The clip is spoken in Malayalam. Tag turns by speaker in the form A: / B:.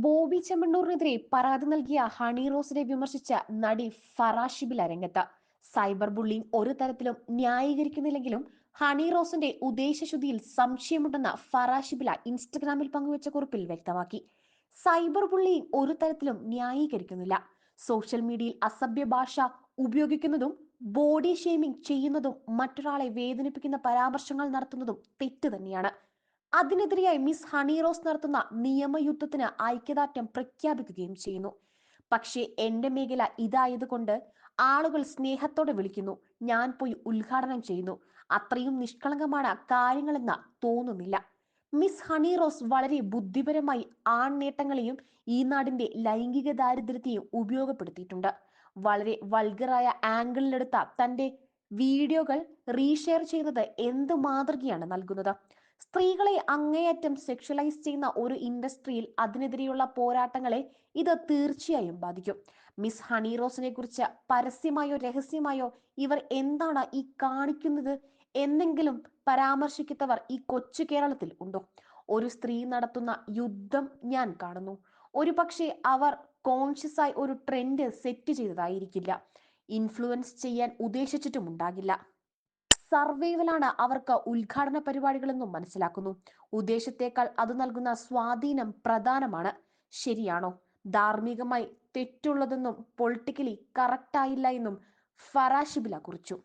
A: ബോബി ചെമ്മണ്ണൂരിനെതിരെ പരാതി നൽകിയ ഹണി റോസിനെ വിമർശിച്ച നടി ഫറാഷിബില രംഗത്ത്. സൈബർ ബുള്ളിംഗ് ഒരു തരത്തിലും ന്യായീകരിക്കുന്നില്ലെങ്കിലും ഹണി റോസിന്റെ ഉദ്ദേശശുദ്ധിയിൽ സംശയമുണ്ടെന്ന് ഫറാഷിബില ഇൻസ്റ്റഗ്രാമിൽ പങ്കുവച്ച കുറിപ്പിൽ വ്യക്തമാക്കി. സൈബർ ബുള്ളിംഗ് ഒരു തരത്തിലും ന്യായീകരിക്കുന്നില്ല. സോഷ്യൽ മീഡിയയിൽ അസഭ്യ ഭാഷ ഉപയോഗിക്കുന്നതും ബോഡി ഷെയ്മിംഗ് ചെയ്യുന്നതും മറ്റൊരാളെ വേദനിപ്പിക്കുന്ന പരാമർശങ്ങൾ നടത്തുന്നതും തെറ്റ് തന്നെയാണ്. അതിനെതിരെയായി മിസ് ഹണി റോസ് നടത്തുന്ന നിയമയുദ്ധത്തിന് ഐക്യദാർഢ്യം പ്രഖ്യാപിക്കുകയും ചെയ്യുന്നു. പക്ഷേ എന്റെ മേഖല ഇതായതുകൊണ്ട് ആളുകൾ സ്നേഹത്തോടെ വിളിക്കുന്നു, ഞാൻ പോയി ഉദ്ഘാടനം ചെയ്യുന്നു. അത്രയും നിഷ്കളങ്കമാണ് കാര്യങ്ങളെന്ന് തോന്നുന്നില്ല. മിസ് ഹണി റോസ് വളരെ ബുദ്ധിപരമായി ആൺനേട്ടങ്ങളെയും ഈ നാടിന്റെ ലൈംഗിക ദാരിദ്ര്യത്തെയും ഉപയോഗപ്പെടുത്തിയിട്ടുണ്ട്. വളരെ വൾഗറായ ആംഗിളിലെടുത്ത തന്റെ വീഡിയോകൾ റീഷെയർ ചെയ്യുന്നത് എന്ത് മാതൃകയാണ് നൽകുന്നത്? സ്ത്രീകളെ അങ്ങേയറ്റം സെക്ഷലൈസ് ചെയ്യുന്ന ഒരു ഇൻഡസ്ട്രിയിൽ അതിനെതിരെയുള്ള പോരാട്ടങ്ങളെ ഇത് തീർച്ചയായും ബാധിക്കും. മിസ് ഹണി റോസിനെ കുറിച്ച് പരസ്യമായോ രഹസ്യമായോ ഇവർ എന്താണ് ഈ കാണിക്കുന്നത് എന്നെങ്കിലും പരാമർശിക്കുന്നവർ ഈ കൊച്ചു കേരളത്തിൽ ഉണ്ടോ? ഒരു സ്ത്രീ നടത്തുന്ന യുദ്ധം ഞാൻ കാണുന്നു. ഒരു പക്ഷേ അവർ കോൺഷ്യസ് ആയി ഒരു ട്രെൻഡ് സെറ്റ് ചെയ്തതായിരിക്കില്ല, ഇൻഫ്ലുവൻസ് ചെയ്യാൻ ഉദ്ദേശിച്ചിട്ടും ഉണ്ടാകില്ല. സർവൈവലാണ് അവർക്ക് ഉദ്ഘാടന പരിപാടികളെന്നും മനസ്സിലാക്കുന്നു. ഉദ്ദേശത്തെക്കാൾ അത് നൽകുന്ന സ്വാധീനം പ്രധാനമാണ്. ശരിയാണോ? ധാർമ്മികമായി തെറ്റുള്ളതെന്നും പൊളിറ്റിക്കലി കറക്റ്റ് ആയില്ല എന്നും ഫറാഷിബില കുറിച്ചു.